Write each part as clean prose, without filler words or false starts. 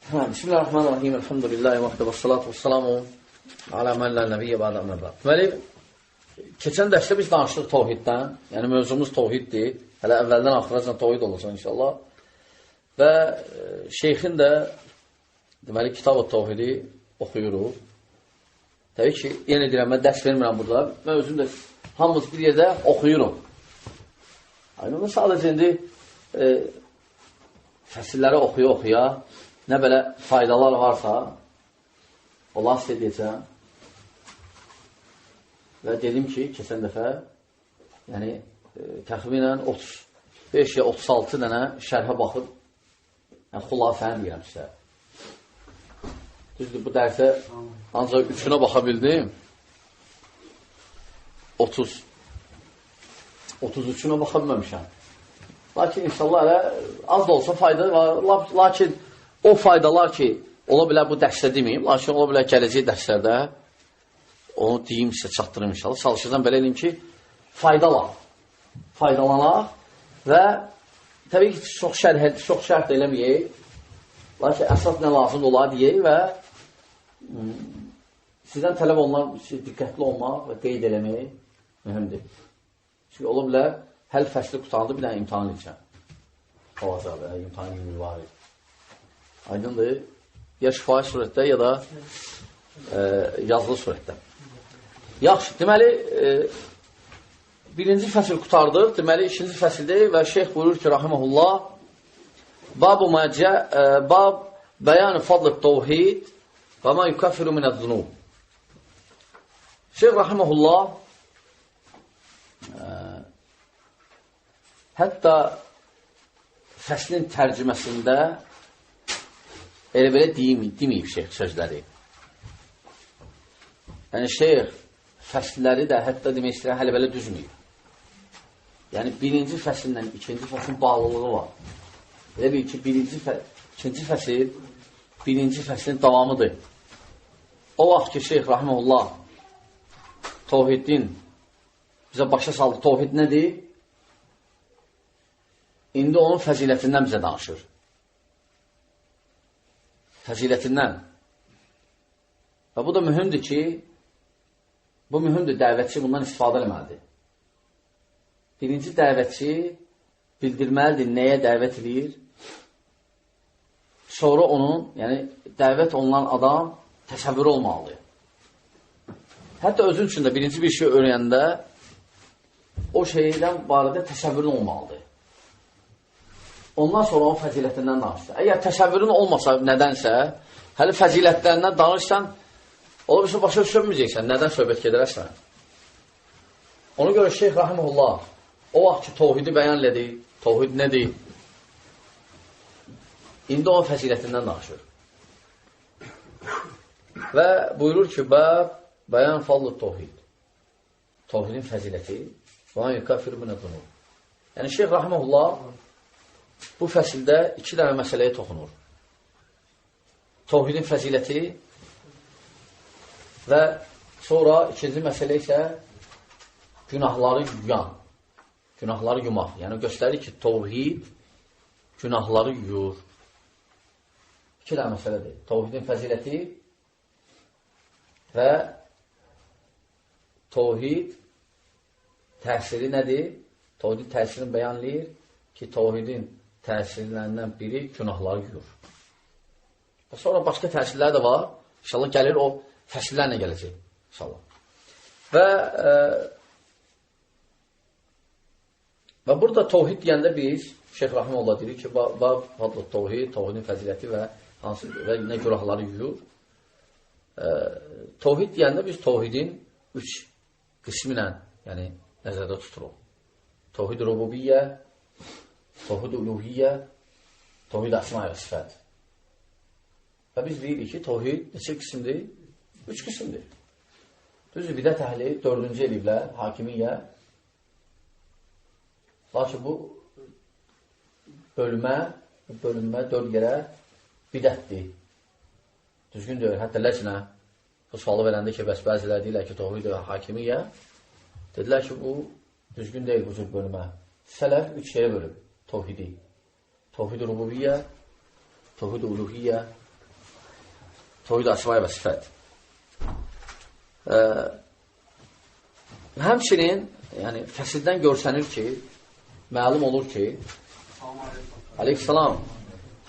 Bismillahirrahmanirrahim. Elhamdülillahi və salatu vəssalamu alə mən lə nəbiyyə bə'də əmmə bə'd. Deməli, keçən dərsdə biz danışdıq təvhiddən. Yəni, mövzumuz təvhiddir. Hələ əvvəldən axıracan təvhid olacaq inşallah. Və şeyxin də deməli, kitab-ı təvhidi oxuyuruq. Təbii ki, yenə deyirəm, mən dərs vermirəm burada. Mən özüm də hamımız bir yerdə oxuyurum. Aynı sadəcə indi fəsilləri oxuya-oxuya nə belə faydalar varsa, onlar sizə deyəcəm. Və dedim ki, keçən dəfə, yəni, təxminən 35 ya 36 dənə şərhə baxıb, yəni, xulafəni deyirəm sizə. Düzdür, bu dərsə ancaq 3-ünə baxa bildim. 33-ünə baxa bilməmişəm. Lakin inşallah elə az da olsa fayda var. Lakin o faydalar ki, ola bilər bu dərsdə deməyim, lakin ola bilər gələcək dərslərdə onu deyim, sizə çatdırım inşallah. Çalışacağım belə eləyim ki, faydalanaq və təbii ki, çox şərh eləməyək, lakin əsas nə lazım olar deyək və sizdən tələb olunan diqqətli olmaq və qeyd eləmək mühümdür. Çünki ola bilər, həll fəsli qutarında bir dənə imtihan edəcəm. Olacaq, imtihan günü var. Aydındır, ya şifahi surətdə, ya da yazılı surətdə. Yaxşı, deməli, birinci fəsil qutardıq, deməli, ikinci fəsildir və şeyx buyurur ki, rahiməhullah, bab bəyan-ı fadl-ı təvhid və ma yukaffiru minəz-zunub. Şeyx rahiməhullah hətta fəslin tərcüməsində elə belə deməyib şeyx sözləri. Yəni, şeyx fəsləri də hətta demək istəyən hələ belə düzməyib. Yəni, birinci fəsillə ikinci fəsilin bağlılığı var. Elə bil ki, ikinci fəsil birinci fəslin davamıdır. O vaxt ki, şeyx rahiməhullah təvhidin bizə başa saldı. Təvhid nədir? İndi onun fəzilətindən bizə danışır. Fəzilətindən. Və bu da mühümdür ki, bu mühümdür, dəvətçi bundan istifadə eləməlidir. Birinci dəvətçi bildirməlidir, nəyə dəvət edir. Sonra onun, yəni dəvət olunan adam təsəvvür olmalıdır. Hətta özün üçün də birinci bir şey öyrənəndə o şeydən barədə təsəvvürün olmalıdır. Ondan sonra onun fəzilətindən danışır. Əgər təsəvvürün olmasa nədənsə, hələ fəzilətlərindən danışsan, ola bir şey başa düşürməyəcəksən, nədən söhbət gedərəsən. Ona görə şeyx rahiməhullah o vaxt ki, təvhidi bəyan edir, təvhid nədir? İndi onun fəzilətindən danışır. Və buyurur ki, bəyan fallı təvhid. Təvhidin fəziləti və yukaffiru minəz-zunub. Yəni, şeyx rahiməhullah bu fəsildə iki dənə məsələyə toxunur. Təvhidin fəziləti və sonra ikinci məsələ isə günahları yuyan. Günahları yumaq. Yəni, göstərir ki, təvhid günahları yuyur. İki dənə məsələdir. Təvhidin fəziləti və təvhid təsiri nədir? Təvhidin təsirini bəyanlayır ki, təvhidin təsirlərindən biri günahları yuyur. Və sonra başqa təsirlər də var. İnşallah gəlir, o fəsillərlə gələcək. İnşallah. Və burada təvhid deyəndə biz, Şeyx Rahimullah deyir ki, fadlı təvhid, təvhidin fəziləti və nə günahları yuyur. Təvhid deyəndə biz təvhidin 3 qismi ilə nəzərdə tuturuq. Təvhid rububiyyə, təvhid uluhiyyə, təvhid əsma-i və sifət. Və biz deyirik ki, təvhid neçə qismdir? 3 qismdir. Düzdür, bidət əhli 4-cü eliblər, hakimiyyə. Lakin bu bölünmə 4 yerə bidətdir. Düzgün deyir, hətta ləcnə bu sualı verəndə ki, bəs bəzilər deyirlər ki, təvhid və hakimiyyə. Dedilər ki, bu düzgün deyil bu cür bölünmə. Sələf 3 yerə bölüb təvhidi. Təvhid rububiyyə, təvhid uluhiyyə Tohid əsma və sifət. Həmçinin, yəni, fəsildən görsənir ki, məlum olur ki, aleyhissalam,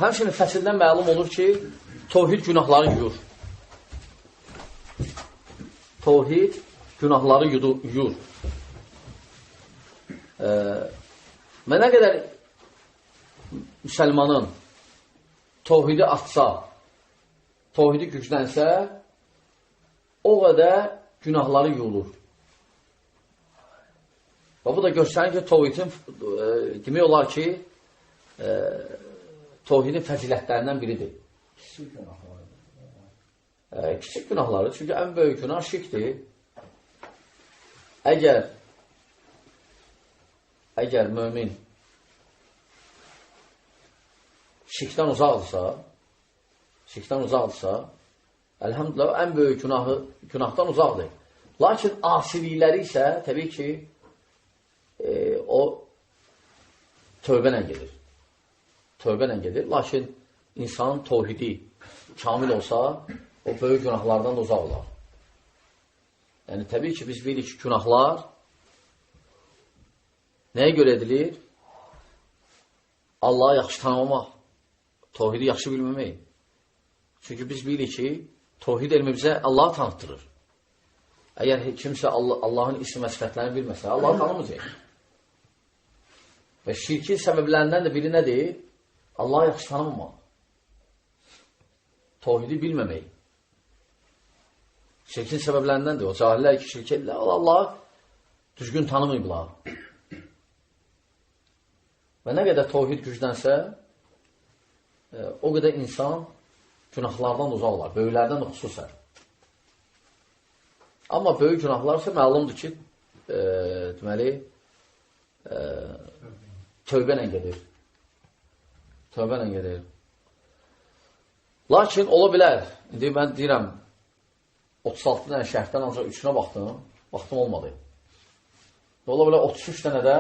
həmçinin fəsildən məlum olur ki, tohid günahları yuyur. Tohid günahları yuyur. Və nə qədər müsəlmanın tohidi atsa, tohidi güclənsə, o qədər günahları yuyulur. Və bu da göstərir ki, tohidin demək olar ki, tohidin fəzilətlərindən biridir. Kiçik günahları. Kiçik günahları, çünki ən böyük günah şirkdir. Əgər mömin şirkdən uzaqdırsa, əlhamdülillah, ən böyük günahdan uzaqdır. Lakin asilikləri isə, təbii ki, o tövbə ilə gedir. Lakin insanın tohidi kamil olsa, o böyük günahlardan da uzaq olar. Yəni, təbii ki, biz bilirik ki, günahlar nəyə görə edilir? Allah'a yaxşı tanımamaq, tohidi yaxşı bilməmək. Çünki biz bilirik ki, tohid elmi bizə Allah'ı tanıtdırır. Əgər kimsə Allah'ın isim və sifətlərini bilməsə, Allah'ı tanımayacaq. Və şirkin səbəblərindən də biri nədir? Allah'ı yaxşı tanımamaq. Tohidi bilməmək. Şirkin səbəblərindən də o cahillər ki, şirk edirlər. Allah'ı düzgün tanımayıblar. Və nə qədər tohid güclənsə, o qədər insan günahlardan uzaq olar, böyüklərdən də xüsusən. Amma böyük günahlar isə məlumdur ki, deməli, tövbə ilə gedir. Tövbə ilə gedir. Lakin ola bilər, indi mən deyirəm, 36 dənə şərtdən ancaq 3-ünə vaxtım olmadı. Ola bilər 33 dənə də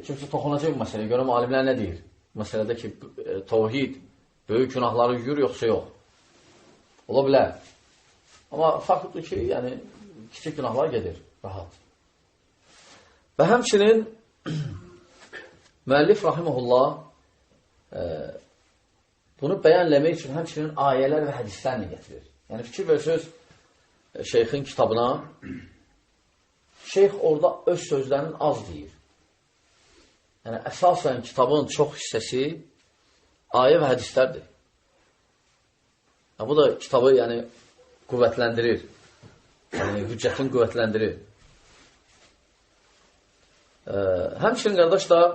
kimsə toxunacaq bu məsələyə, görəm alimlər nə deyir? Məsələdə ki, tohid böyük günahları yuyur, yoxsa yox. Ola bilər. Amma faktdır ki, yəni, kiçik günahlar gedir, rahat. Və həmçinin müəllif rahiməhullah bunu bəyənləmək üçün həmçinin ayələr və hədislərlə getirir. Yəni, fikir verirsiniz şeyxin kitabına, şeyx orada öz sözlərinin az deyir. Yəni, əsasən kitabın çox hissəsi ayə və hədislərdir. Bu da kitabı yəni, qüvvətləndirir. Yəni, hüccətini qüvvətləndirir. Həmçinin, qardaşlar,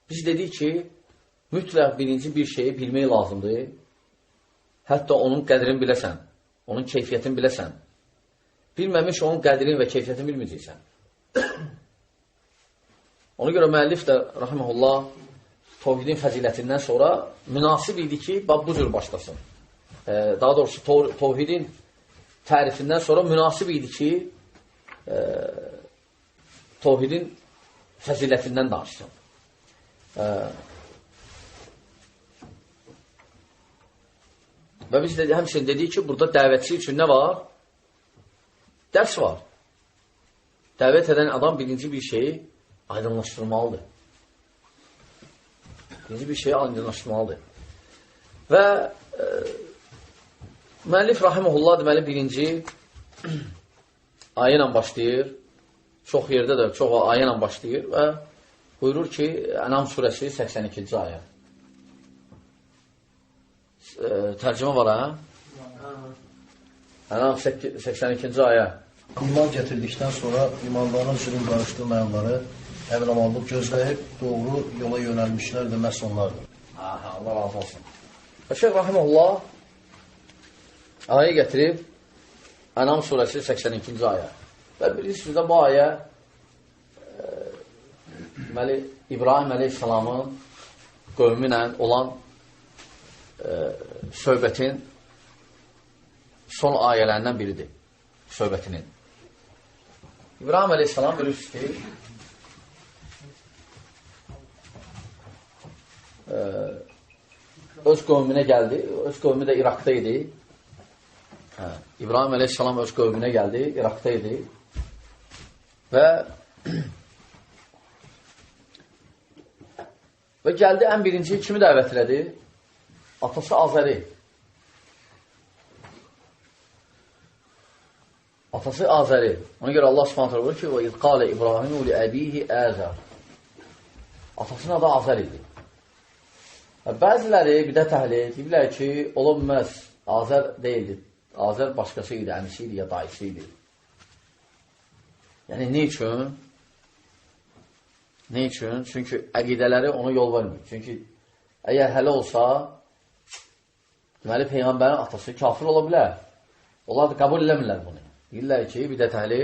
biz dedik ki, mütləq birinci bir şeyi bilmək lazımdır. Hətta onun qədrini biləsən, onun keyfiyyətini biləsən. Bilməmiş onun qədrini və keyfiyyətini bilməyəcəksən. Ona görə müəllif də, rahiməhullah, tohidin fəzilətindən sonra münasib idi ki, bu cür başlasın. Daha doğrusu, tohidin tərifindən sonra münasib idi ki, tohidin fəzilətindən danışsın. Və biz həmçinin dedik ki, burada dəvətçi üçün nə var? Dərs var. Dəvət edən adam birinci bir şeyi aydınlaşdırmalıdır. Birinci bir şeyi aydınlaşdırmalıdır. Və müəllif rahiməhullah deməli birinci ayə ilə başlayır. Çox yerdə də çox ayə ilə başlayır və buyurur ki, Ənam surəsi 82-ci ayə. Tərcümə var, hə? Ənam 82-ci ayə. İman getirdikdən sonra imanların zülüm qarışdırmayanları əmramanlıq gözləyib doğru yola yönəlmişlər də məhz onlardır. Allah razı olsun. Və Şeyh Rahimullah ayə gətirib Ənam surəsi 82-ci ayə. Və bilirsiniz də bu ayə deməli, İbrahim əleyhissalamın qövmü ilə olan söhbətin son ayələrindən biridir. Söhbətinin. İbrahim əleyhissalam bilirsiniz ki, öz qövmünə gəldi. Öz qövmü də İraqda idi. İbrahim əleyhissalam öz qövmünə gəldi. İraqda idi. Və gəldi ən birinci kimi dəvət elədi? Atası Azəri. Atası Azəri. Ona görə Allah subhanətlə buyurur ki, وَاِذْ قَالَ إِبْرَاهِمُ لِأَب۪يهِ Əzər. Atasının adı Azər idi. Bəziləri bidət əhli deyirlər ki, ola bilməz, Azər deyildi. Azər başqası idi, əmisi idi, ya dayısı idi. Yəni, ne üçün? Ne üçün? Çünki əqidələri ona yol vermir. Çünki əgər hələ olsa, deməli, Peyğəmbərin atası kafir ola bilər. Onlar da qəbul eləmirlər bunu. Deyirlər ki, bidət əhli,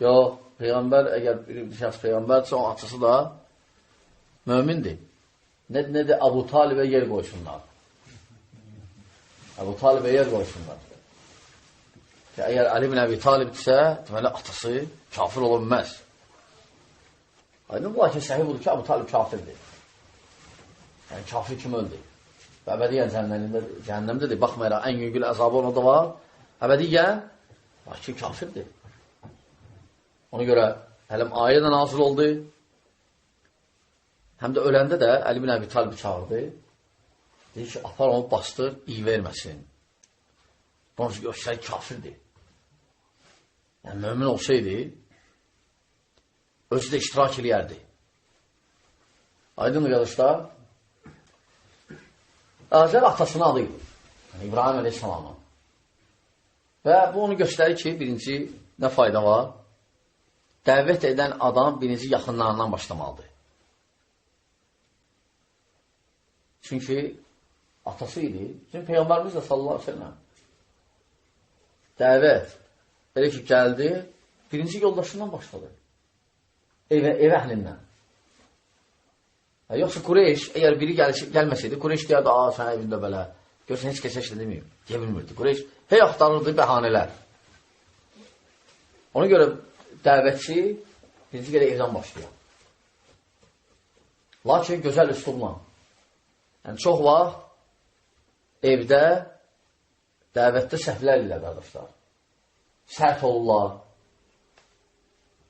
yox, Peyğəmbər, əgər bir şəxs Peyğəmbərdirsə, onun atası da mömindir. Nədir? Əbu Talibə yer qoysunlar. Əbu Talibə yer qoysunlar. Əgər Ali ibn Əbi Talibdirsə, deməli, atası kafir ola bilməz. Aydın, lakin səhih budur ki, Əbu Talib kafirdir. Yəni, kafir kim öldü? Və əbədiyyən cəhənnəmdədir. Baxmayaraq, ən yüngül əzabı ona da var. Əbədiyyən, lakin kafirdir. Ona görə, hələm ayə də nazil oldu. Həm də öləndə də Əli ibn Əbi Talibi çağırdı. Deyir ki, apar onu bastır, iyi verməsin. Onun göstəri kafirdir. Yəni, mömin olsaydı, özü də iştirak eləyərdi. Aydın qardaşlar, Azər atasının adı idi. Yəni, İbrahim əleyhissalamın. Və bu onu göstərir ki, birinci, nə fayda var? Dəvət edən adam birinci yaxınlarından başlamalıdır. Çünki atası idi. Çünki Peyğəmbərimiz də sallallahu aleyhi ve sellem dəvət elə ki, gəldi, birinci yoldaşından başladı. Ev əhlindən. Yoxsa Qureyş, əgər biri gəlməsəydi, Qureyş deyərdi, sən evində belə. Görsən, heç kəsə işlə deməyim. Deyə bilmirdi. Qureyş hey axtarırdı bəhanələr. Ona görə dəvətçi birinci gələ evdən başlayır. Lakin gözəl üslubla. Yəni, çox vaxt evdə dəvətdə səhvlər ilə qardaşlar. Sərt olurlar.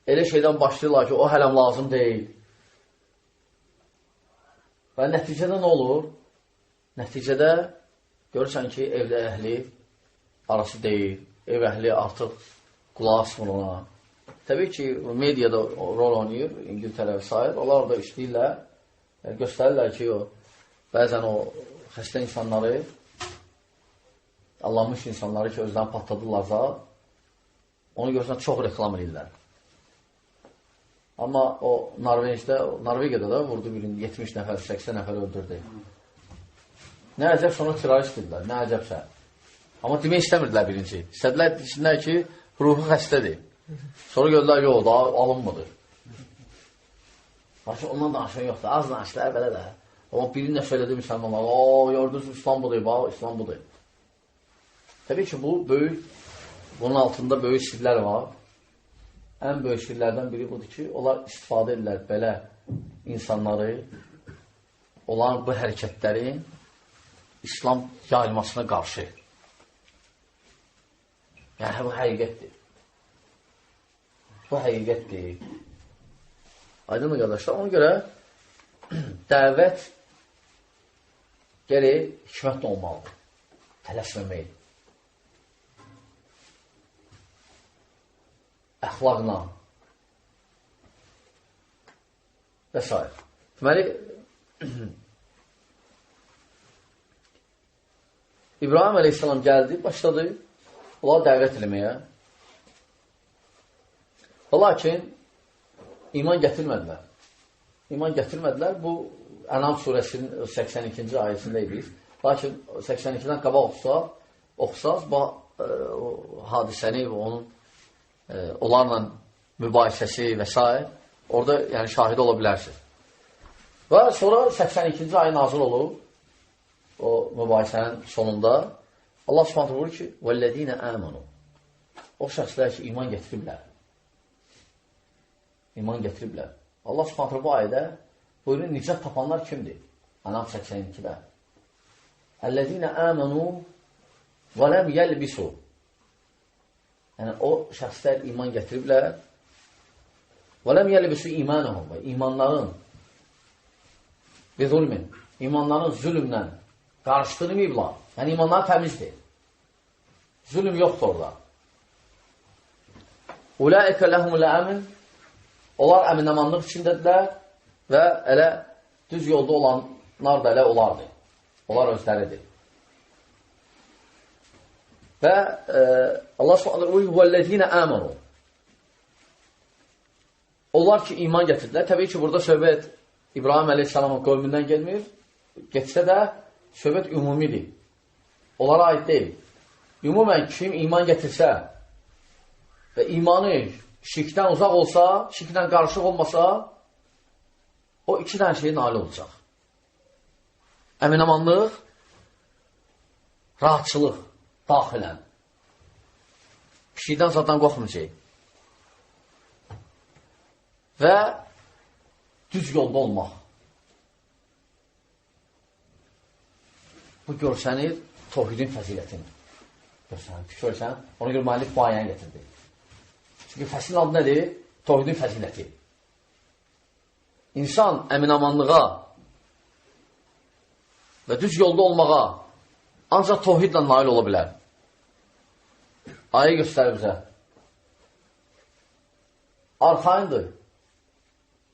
Elə şeydən başlayırlar ki, o hələm lazım deyil. Və nəticədə nə olur? Nəticədə görürsən ki, evdə əhli arası deyil. Ev əhli artıq qulaq asmır ona. Təbii ki, mediada rol oynayır, İngiltərə və s. Onlar da işləyirlər. Göstərirlər ki, bəzən o xəstə insanları, allanmış insanları ki, özlərini patladırlarsa, onu görürsən, çox reklam edirlər. Amma o Norveçdə da vurdu birini, 70 nəfər, 80 nəfər öldürdü. Nə əcəb sonra terörist dedilər, nə əcəbsə. Amma demək istəmirdilər birinci. İstədilər desinlər ki, ruhu xəstədir. Sonra gördülər, yox, daha alınmadır. Lakin ondan danışan yoxdur, az danışdılar, belə də. Amma biri nə söylədi müsəlmanlar, gördünüz, İslam budur, İslam budur. Təbii ki, bu böyük, bunun altında böyük sirlər var. Ən böyük sirlərdən biri budur ki, onlar istifadə edirlər belə insanları, olan bu hərəkətlərin İslam yayılmasına qarşı. Yəni, bu həqiqətdir. Bu həqiqətdir. Aydın mı, qardaşlar? Ona görə dəvət gərək hikmətlə olmalıdır. Tələsməmək. Əxlaqla və s. Deməli, İbrahim əleyhissalam gəldi, başladı onlara dəvət eləməyə. Lakin iman gətirmədilər. İman gətirmədilər. Bu, Ənam surəsinin 82-ci ayəsindəyik. Lakin 82-dən qabaq oxusaq, bu hadisəni və onun onlarla mübahisəsi və s. orada yəni, şahid ola bilərsiniz. Və sonra 82-ci ay nazil olub o mübahisənin sonunda Allah Subhanahu buyurur ki, وَالَّذ۪ينَ آمَنُوا O şəxslər ki, iman gətiriblər. İman gətiriblər. Allah Subhanahu bu ayədə buyurun, nicat tapanlar kimdir? Ənam 82-də. Əl-ləzīnə əmənu və ləm yəlbisu. Yəni, o şəxslər iman gətiriblər. Və ləm yəlbisu imanəhum. İmanların bizulmin. İmanların zülmlə qarışdırmayıblar. Yəni, imanlar təmizdir. Zülm yoxdur orada. Ulaikə ləhumul əmin. Onlar əmin-əmanlıq içindədirlər və elə düz yolda olanlar da elə olardır. Onlar özləridir. Və Allah s.ə.v. Vəllədinə əmənu. Onlar ki, iman gətirdilər. Təbii ki, burada söhbət İbrahim əleyhissalamın qövmündən gelmir. Geçsə də söhbət ümumidir. Onlara aid deyil. Ümumən kim iman gətirsə və imanı şirkdən uzaq olsa, şirkdən qarışıq olmasa, o iki dənə şeyin nail olacaq. Əmin-əmanlıq, rahatçılıq, daxilən. Bir şeydən zaten qorxmayacaq. Və düz yolda olmaq. Bu görsənir tohidin fəzilətini. Görsən, ona görə müəllif bu ayəni getirdi. Çünki fəsilin adı nədir? Tohidin fəziləti. İnsan əmin-amanlığa və düz yolda olmağa ancaq tohidlə nail ola bilər. Ayə göstərir bizə. Arxayındır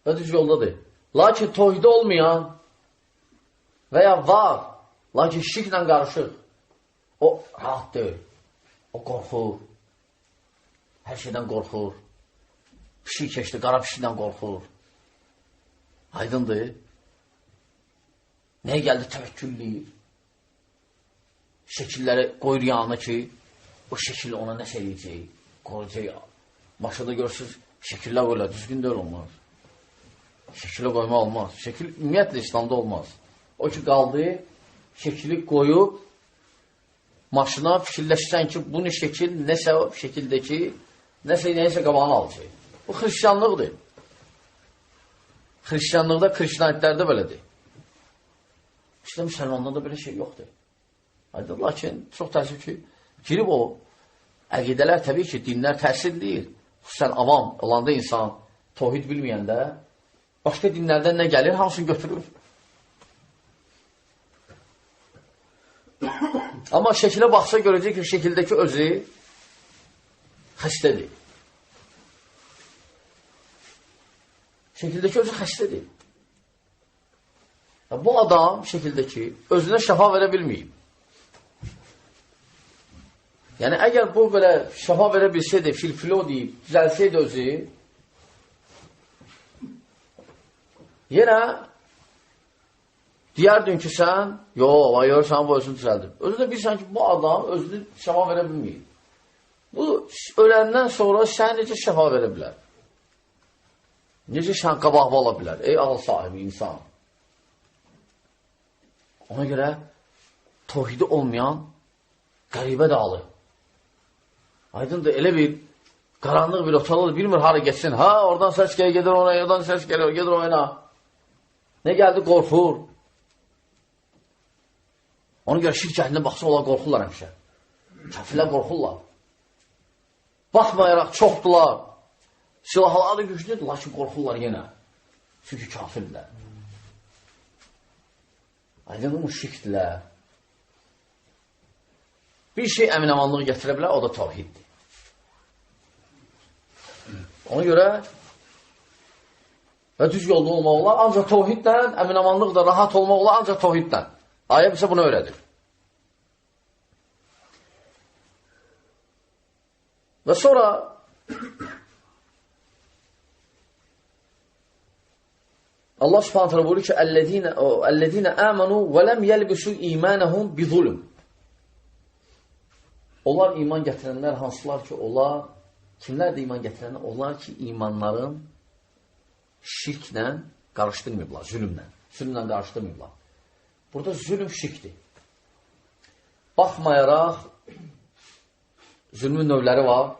və düz yoldadır. Lakin tohidi olmayan və ya var, lakin şirklə qarışıq. O rahat deyil. O qorxur. Hər şeydən qorxur. Pişik keçdi, qara pişikdən qorxur. Aydındır. Nəyə gəldi? Təvəkkülləyir. Şəkilləri qoyur yanına ki, o şəkil ona nəsə eləyəcək, qoruyacaq. Başında görürsünüz, şəkillər qoyurlar, düzgün deyil olmaz. Şəkilə qoyma olmaz. Şəkil ümumiyyətlə İslamda olmaz. O ki, qaldı, şəkili qoyub, maşına fikirləşsən ki, bu ne şəkil, nəsə şəkildəki, nəsə qabağını alacaq. Bu xristiyanlıqdır. Xristiyanlıqda, krişnayitlərdə belədir. İşte müsəlmanlarda belə şey yoxdur. Lakin, çox təəssüf ki, girib o əqidələr təbii ki, dinlər təsir deyil. Xüsusən avam olanda insan tohid bilməyəndə başqa dinlərdən nə gəlir, hamısını götürür. Amma şəkilə baxsa görəcək ki, şəkildəki özü xəstədir. Şəkildəki özü xəstədir. Bu adam şəkildəki özünə şəfa verə bilməyib. Yəni, əgər bu belə şəfa verə bilsəydi, filfilo deyib, düzəlsəydi özü, yenə deyərdin ki, sən, sən bu özünü düzəldir. Özü də bilsən ki, bu adam özünü şəfa verə bilməyib. Bu, öləndən sonra sən necə şəfa verə bilər? Necə sən qabaqlı ola bilər? Ey ağıl sahibi insan. Ona görə tohidi olmayan qəribə dağlı. Aydındır, elə bir qaranlıq bir otalıdır, bilmir hara geçsin. Ha, oradan səs gəlir, gedir ona, oradan səs gəlir, gedir oyna. Nə gəldi? Qorxur. Ona görə şirk əhlində baxsa, onlar qorxurlar həmişə. Kafirlər qorxurlar. Baxmayaraq çoxdular. Silahları güclüdür, lakin qorxurlar yenə. Çünki kafirlər. Aydın müşrikdirlər. Bir şey əmin-amanlığı gətirə bilər, o da tavhiddir. Ona görə və düz yolda olmaq olar, ancaq tavhidlə, əmin-amanlıq da rahat olmaq olar, ancaq tavhidlə. Ayə bizə bunu öyrədir. Və sonra Allah subhanət hələ buyurur ki, Əl-ləzīnə əmənu və ləm yəlbisu imanəhum bi zulm. Onlar iman gətirənlər hansılar ki, onlar, kimlər də iman gətirənlər? Onlar ki, imanların şirklə qarışdırmayıblar, zülmlə qarışdırmayıblar. Burada zülm şirkdir. Baxmayaraq, zülmün növləri var.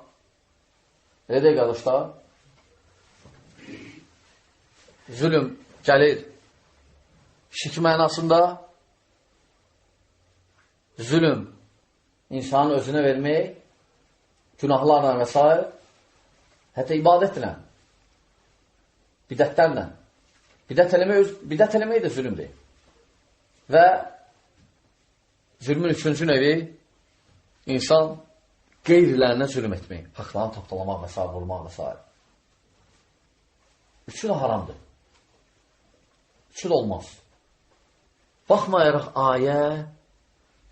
Elə deyək, qardaşlar, zülm gəlir şirk mənasında, zülüm, insanın özünə vermək, günahlarla və s. Hətta ibadətlə, bidətlərlə. Bidət eləmək də zülümdür. Və zülmün üçüncü növi insan qeyrilərinə zülüm etmək, haqlarını tapdalamaq və s. vurmaq və s. Üçü də haramdır. Üçü də olmaz. Baxmayaraq ayə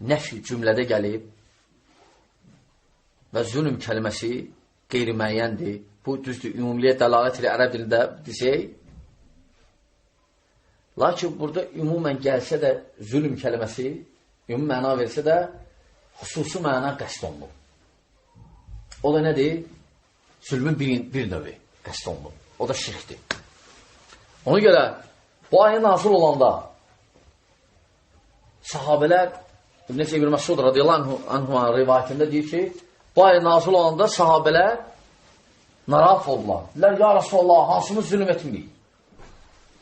nəfi cümlədə gəlib və zülm kəlməsi qeyri-müəyyəndir. Bu, düzdür, ümumiyyət dəlalət ilə ərəb dilində desək. Lakin burada ümumən gəlsə də zülm kəlməsi, ümumi məna versə də xüsusi məna qəsd olunur. O da nədir? Zülmün bir növü qəsd olunur. O da şirkdir. Ona görə bu ayə nazil olanda sahabələr İbn Məsud radiyallahu anhuma rivayətində deyir ki, bu ayə nazil olanda sahabələr narahat oldular. Dedilər, ya Rasulallah, hansımız zülm etmirik?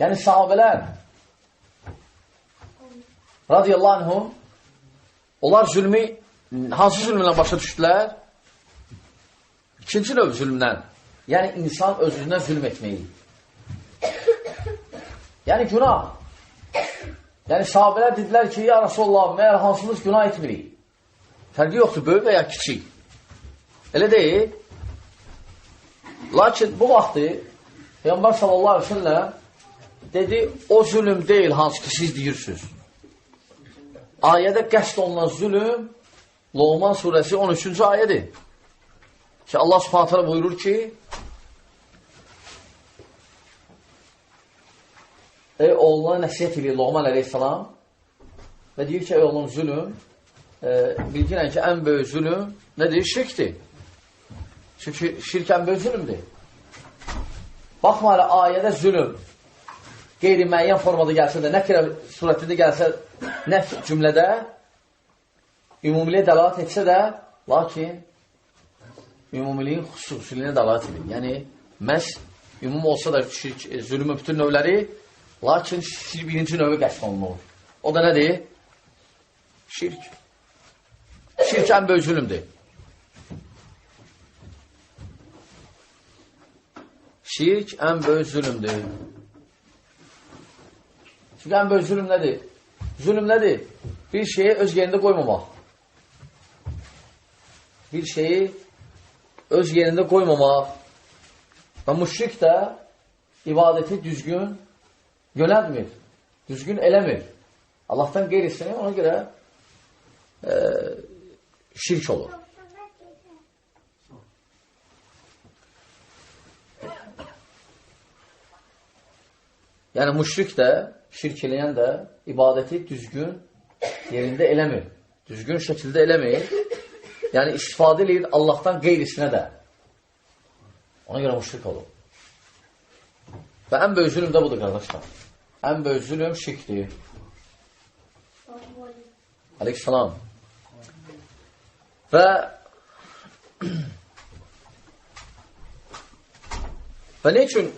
Yəni sahabələr radiyallahu anhum onlar zülmü hansı zülmlə başa düşdülər? İkinci növ zülmdən. Yəni insan özündən zülm etməyi. Yəni günah. Yəni sahabələr dedilər ki, ya Rasulallah, məyər hansımız günah etmirik? Fərqi yoxdur, böyük və ya kiçik. Elə deyil. Lakin bu vaxtı Peyğəmbər sallallahu aleyhi ve sellem dedi, o zülüm deyil hansı ki siz deyirsiniz. Ayədə qəsd olunan zülüm Loğman surəsi 13-cü ayədir. Ki Allah subhanahu teala buyurur ki, ey oğluna nəsiyyət edir Loğman aleyhissalam və deyir ki, ey oğlum zülüm bilginən ki, ən böyük zülüm nədir? Şirkdir. Çünki şirk ən böyük zülümdür. Baxmayla ayədə zülüm qeyri-müəyyən formada gəlsə də, nə kərə surətində gəlsə, nə cümlədə ümumiliyə dəlalət etsə də, lakin ümumiliyin xüsusiliyinə dəlalət edir. Yəni, məhz ümum olsa da şirk, zülümün bütün növləri, lakin birinci növü qəsd olunur. O da nədir? Şirk. Şirk ən böyük zülümdür. Şirk ən böyük zülümdür. Çünki ən böyük zülüm nədir? Zülüm nədir? Bir şeyi öz yerində qoymamaq. Bir şeyi öz yerində qoymamaq. Və müşrik də ibadəti düzgün yönəltmir. Düzgün eləmir. Allahdan qeyrisini ona görə şirk olur. Yəni müşrik də, şirk eləyən də ibadəti düzgün yerində eləmir. Düzgün şəkildə eləmir. Yəni istifadə edir Allahdan qeyrisinə də. Ona görə müşrik olur. Və ən böyük zülüm də budur, qardaşlar. Ən böyük zülüm şirkdir. Aleykümselam. Və nə üçün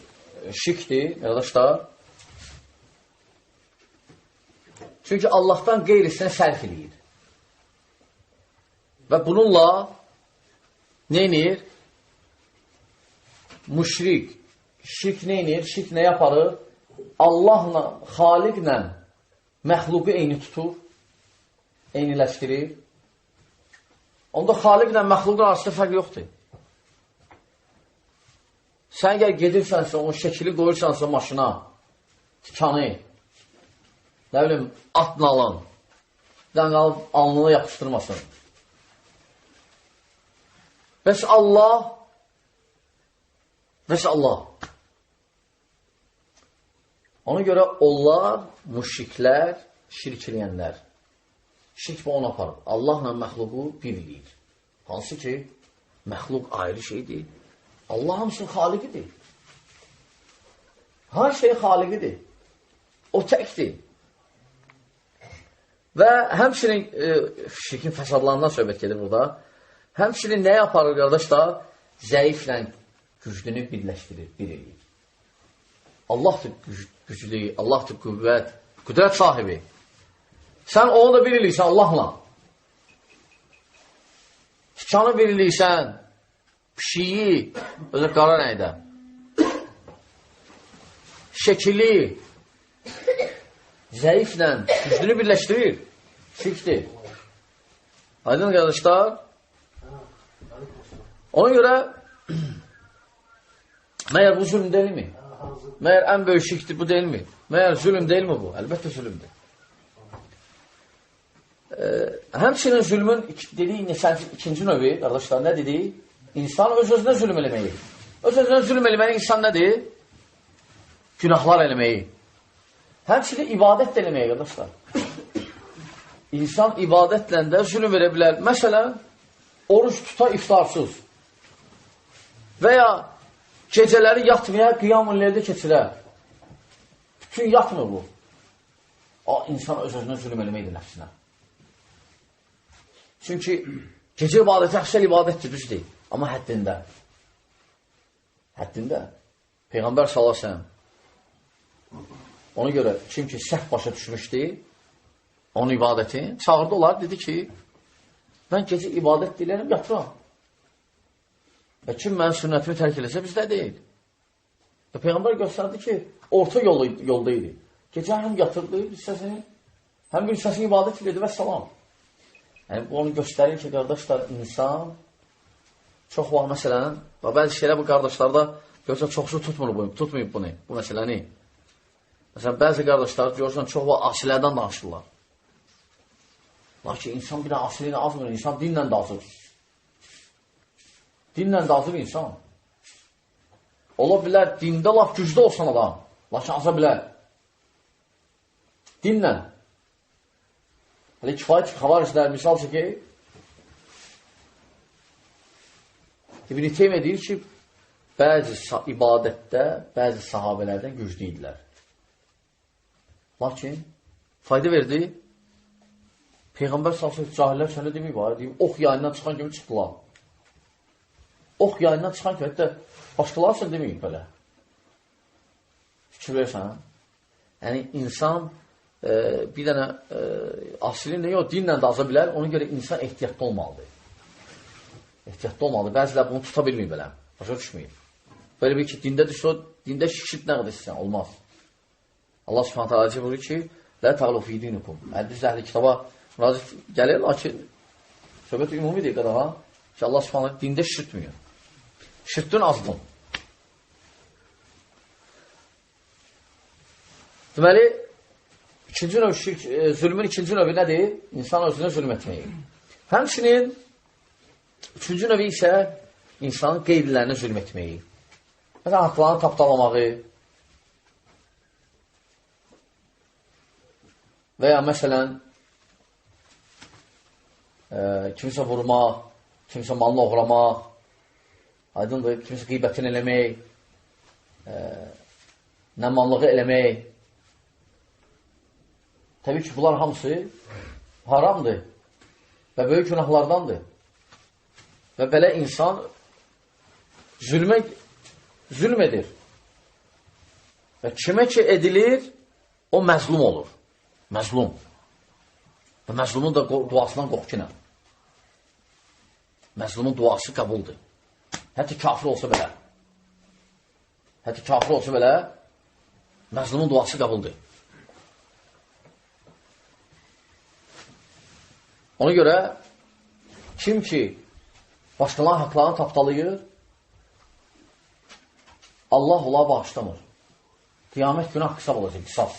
şirkdir, qardaşlar? Çünki Allahdan qeyrisinə sərf edir. Və bununla neynir? Müşrik. Şirk neynir? Şirk nə yaparır? Allahla, xaliqlə məxluqu eyni tutur, eyniləşdirir. Onda xaliqlə məxluqun arasında fərq yoxdur. Sən gəl gedirsənsə, onun şəkili qoyursansa maşına, tikanı, nə bilim, atla alan, dən qalıb alnına yapışdırmasın. Bəs Allah, ona görə onlar, müşriklər, şirk eləyənlər, şirk bu onu aparır. Allahla məxluqu bir eləyir. Hansı ki, məxluq ayrı şeydir. Allah hamısının xaliqidir. Hər şey xaliqidir. O təkdir. Və həmçinin, şirkin fəsadlarından söhbət gedir burada, həmçinin nə yaparır, qardaşlar? Zəiflə güclünü birləşdirir, bir eləyir. Allahdır güclü, Allahdır qüvvət, qüdrət sahibi. Sən onu da bir eləyirsən Allahla. Tikanı verilirsən, pişiyi, özü qara nəydə, şəkili, zəiflə, güclünü birləşdirir. Şirkdir. Aydın qardaşlar, ona görə məyər bu zülm deyilmi? Məyər ən böyük şirkdir bu deyilmi? Məyər zülm deyilmi bu? Əlbəttə zülmdür. Həmçinin zülmün dediyi ikinci növü, qardaşlar, nə dedi? İnsan öz-özünə zülm eləməyi. Öz-özünə zülm eləməyi insan nədir? Günahlar eləməyi. Həmçinin ibadət də eləməyi, qardaşlar. İnsan ibadətlə də zülm verə bilər. Məsələn, oruç tuta iftarsız və ya gecələri yatmaya, qiyam-ı leylə keçirə. Bütün yatmır bu. İnsan öz-özünə zülm eləməkdir nəfsinə. Çünki gecə ibadəti əksəl ibadətdir, düz deyil. Amma həddində. Həddində. Peyğəmbər sallallahu ona görə kim ki səhv başa düşmüşdü, onun ibadəti, çağırdı olar, dedi ki, mən gecə ibadət dilənib yatıram. Və kim mənim sünnətimi tərk eləsə, bizdə deyil. Və Peyğəmbər göstərdi ki, orta yolda idi. Gecə həm yatırdı, həm bir hissəsini ibadət edirdi və salam. Yəni, bu onu göstərir ki, qardaşlar, insan çox vaxt, məsələn, bəzi şeylər bu qardaşlarda görürsən, çoxsu tutmayıb bunu, bu məsələni. Məsələn, bəzi qardaşlar görürsən, çox vaxt asilərdən danışırlar. Lakin insan bir də asili ilə azmır, insan dinlə də azır. Dinlə də azır insan. Ola bilər, dində laf gücdə olsan adam, lakin aza bilər. Dinlə. Hələ kifayət xavariclər misal çəkir. İbn-i Teymiyyə deyir ki, bəzi ibadətdə, bəzi sahabələrdən güclü idilər. Lakin, fayda verdi. Peyğəmbər salsın, cahillər sənə deməyib, deyib, ox yayından çıxan kimi çıxdılar. Ox yayından çıxan kimi, hətta başqaları sən deməyib belə. Fikir versən. Yəni, insan bir dənə asilində yox, dinlə də aza bilər, ona görə insan ehtiyatlı olmalıdır. Ehtiyatlı olmalıdır. Bəzilər bunu tuta bilməyib belə, başa düşməyib. Böyle bir ki, dində düşsə, dində şirk nə qədər istəyən, olmaz. Allah subhanət hələ buyurur ki, lə təğlu fi dinikum. Düz əhli kitaba müraciət gəlir, lakin söhbət ümumidir qadağa ki, Allah subhanət dində şirkməyir. Şirkdün azlın. Deməli, zülmün ikinci növü nədir? İnsan özünə zülm etməyi. Həmçinin üçüncü növü isə insanın qeydlərinə zülm etməyi. Məsələn, haqlarını tapdalamağı və ya məsələn kimisə vurmaq, kimisə malını oğramaq, aydındır, kimisə qeybətini eləmək, nəmanlığı eləmək. Təbii ki, bunlar hamısı haramdır və böyük günahlardandır. Və belə insan zülm edir. Və kimə ki edilir, o məzlum olur. Məzlum. Və məzlumun da duasından qorxu ilə. Məzlumun duası qəbuldur. Hətta kafir olsa belə. Hətta kafir olsa belə, məzlumun duası qəbuldur. Ona görə kim ki başqalarının haqlarını tapdalayır, Allah ola bağışlamır. Qiyamət günü qisas olacaq, qisas.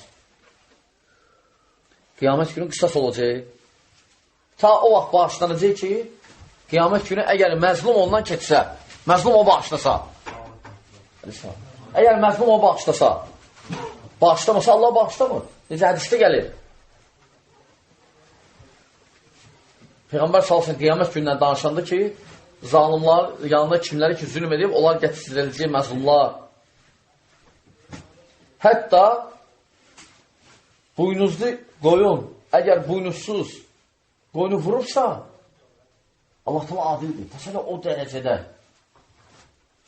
Qiyamət günü qisas olacaq. Ta o vaxt bağışlanacaq ki, qiyamət günü əgər məzlum ondan keçsə, məzlum o bağışlasa, əgər məzlum o bağışlasa, bağışlamasa Allah bağışlamır. Necə hədisdə gəlir. Peyğəmbər salsın qiyamət gündən danışanda ki, zalimlar yanında kimləri ki zülm edib, onlar gətiriləcək məzlumlar. Hətta buynuzlu qoyun, əgər buynuzsuz qoyunu vurursa, Allah təala adildir. Təsələ o dərəcədə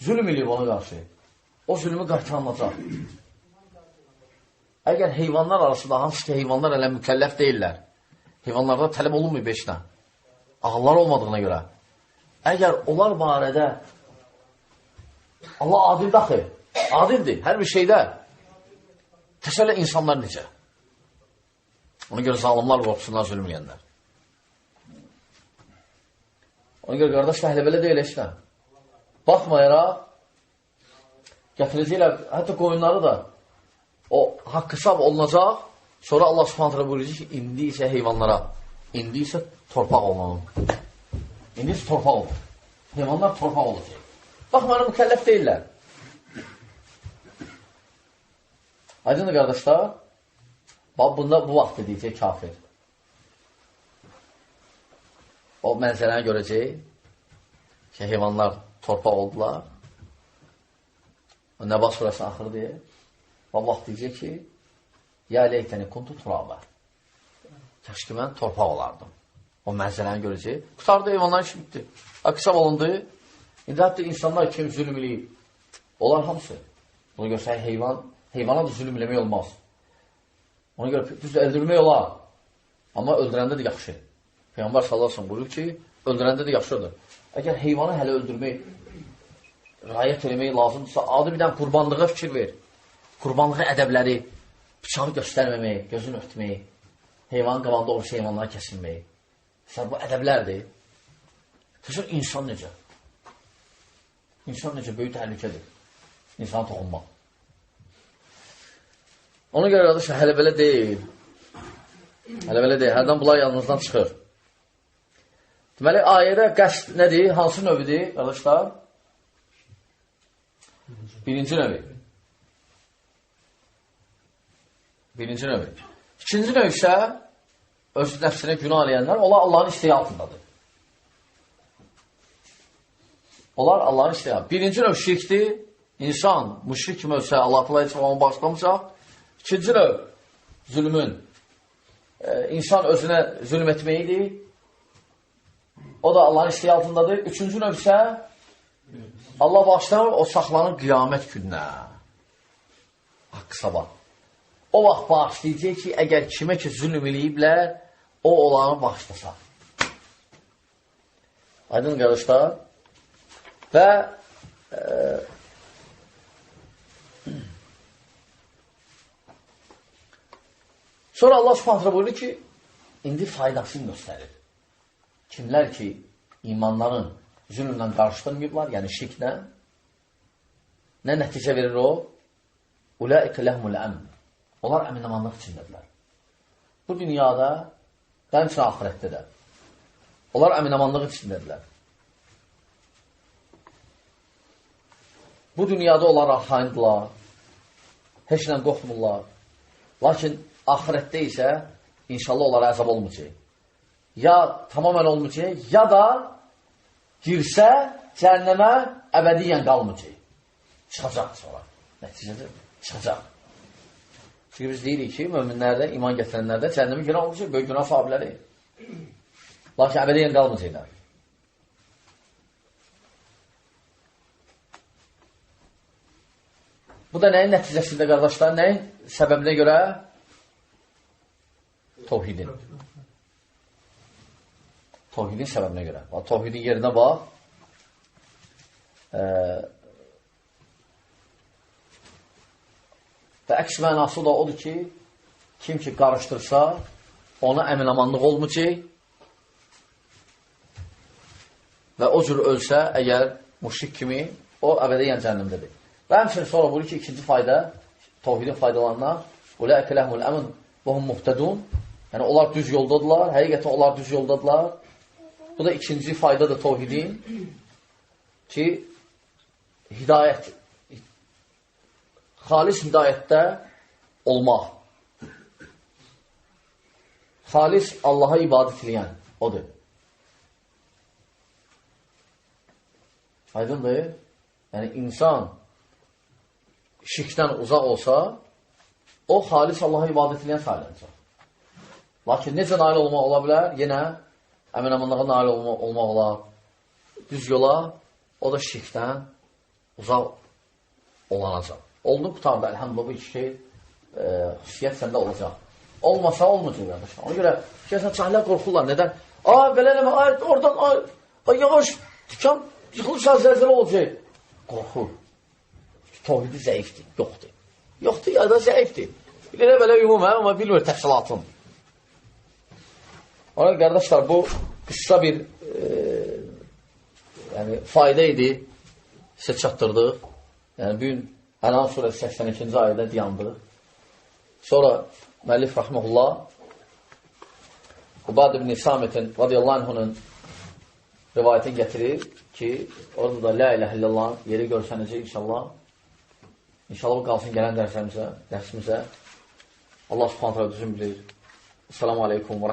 zülm edib ona qarşı. O zülmü qaytarılacaq. Əgər heyvanlar arasında, hansı ki heyvanlar elə mükəlləf deyirlər, heyvanlarda tələb olunmuyor 5 dənə. Ağıllar olmadığına görə. əgər onlar barədə Allah adildir axı, adildir hər bir şeydə. Təsəllə insanlar necə? Ona görə zalimlar qorxsunlar, zülm edənlər. Ona görə qardaşlar, hələ belə deyil işlə. Baxmayaraq, gətirəcəklər, hətta qoyunları da o haqq hesab olunacaq, sonra Allah subhanətlə buyuracaq ki, indi isə heyvanlara, indi isə torpaq olunun. İndi isə torpaq olun. Heyvanlar torpaq olacaq. Baxmayaraq, mükəlləf deyirlər. Aydındır qardaşlar, bunda bu vaxt deyəcək kafir. O mənzərəni görəcək ki, heyvanlar torpaq oldular. O Nəba surəsi axır deyir. O vaxt deyəcək ki, ya leytəni kuntu turaba. Kəşki mən torpaq olardım. O mənzərəni görəcək. Qutardı heyvanlar işi bitdi. Akşam olundu. İndi hətta insanlar kim zülm eləyib? Onlar hamısı. Bunu görsək heyvana da zülm eləmək olmaz. Ona görə düz öldürmək olar. Amma öldürəndə də yaxşı. Peyğəmbər sallallahu əleyhi və səlləm buyurur ki, öldürəndə də yaxşıdır. Əgər heyvanı hələ öldürmək, riayət eləmək lazımdırsa, adi bir dənə qurbanlığa fikir ver. Qurbanlığa ədəbləri, bıçağı göstərməmək, gözünü örtmək, heyvanın qabağında olmuş heyvanlara kəsilmək. Məsələn, bu ədəblərdir. Təşək, insan necə? İnsan necə böyük təhlükədir. İnsana toxunmaq. Ona görə qardaşlar, hələ belə deyil. Hələ belə deyil. Hərdən bunlar yanınızdan çıxır. Deməli, ayədə qəsd nədir? Hansı növüdür, qardaşlar? Birinci növü. Birinci növü. İkinci növ isə öz nəfsinə günah eləyənlər, onlar Allahın isteyi altındadır. Onlar Allahın isteyi altındadır. Birinci növ şirkdir. İnsan müşrik kimi ölsə, Allah təala heç onu bağışlamayacaq. İkinci növ zülmün. İnsan özünə zülm etməyidir. O da Allahın isteyi altındadır. Üçüncü növ isə Allah bağışlar, o saxlanır qiyamət gününə. Haqqı sabah. O vaxt bağışlayacaq ki, əgər kimə ki zülm eləyiblər, o olanı bağışlasaq. Aydın qardaşlar. Və sonra Allah subhanətlə buyurur ki, indi faydasını göstərir. Kimlər ki, imanların zülmlə qarşıdırmayıblar, yəni şirklə, nə nəticə verir o? Ulaikə ləhmul əmn. Onlar əminamanlıq içindədirlər. Bu dünyada, dəmçə ahirətdə də. Onlar əminamanlıq içindədirlər. Bu dünyada onlar arxayındılar, heç nə qorxmurlar. Lakin ahirətdə isə inşallah onlara əzab olmayacaq. Ya tamamən olmayacaq, ya da girsə cəhənnəmə əbədiyyən qalmayacaq. Çıxacaq sonra. Nəticədə çıxacaq. Çünki biz deyirik ki, möminlərdə, iman gətirənlərdə cəhənnəmə günah olacaq, böyük günah sahibiləri. Lakin əbədiyyən qalmayacaqlar. Bu da nəyin nəticəsində, qardaşlar? Nəyin səbəbinə görə? Tevhidin. Tevhidin səbəbinə görə. Tevhidin yerinə bax. Və əks mənası da odur ki, kim ki qarışdırsa, ona əminamanlıq olmayacaq və o cür ölsə, əgər müşrik kimi, o əbədiyyən cəhənnəmdədir. Və həmçinin sonra buyurur ki, ikinci fayda, tevhidin faydalarına, ulaikə ləhmul əmn və hum muhtədun. Yəni, onlar düz yoldadırlar, həqiqətən onlar düz yoldadırlar. Bu da ikinci faydadır tevhidin ki, hidayət, xalis hidayətdə olmaq. Xalis Allaha ibadət edən odur. Aydındır? Yəni, insan şirkdən uzaq olsa, o xalis Allaha ibadət edən sayılacaq. Lakin necə nail olmaq ola bilər? Yenə əminamanlığa nail olmaq olar. Düz yola, o da şirkdən uzaq olanacaq. Oldu, qutardı, əlhamdülillah, bu iki şey xüsusiyyət səndə olacaq. Olmasa, olmayacaq, qardaşlar. Ona görə, gəlsən, cahillər qorxurlar. Nədən? Ay, belə eləmə, ay, oradan, ay, yavaş, Dükan yıxılırsa zəlzələ olacaq. Qorxur. Tohidi zəifdir, yoxdur. Yoxdur ya da zəifdir. Bilir belə ümumən, amma bilmir təfsilatın. Ona qardaşlar, bu qısa bir yəni, fayda idi. Sizə çatdırdıq. Yəni, bugün Ənam surəsi 82-ci ayədə diyandıq. Sonra müəllif rəhməhullah Ubad ibn Sametin radiyallahu anhunun rivayətini gətirir ki, orada da la ilahe illallah yeri görsənəcək inşallah. İnşallah bu qalsın gələn dərsimizə. Allah subhanahu wa ta'ala düzün bilir. Esselamu aleykum.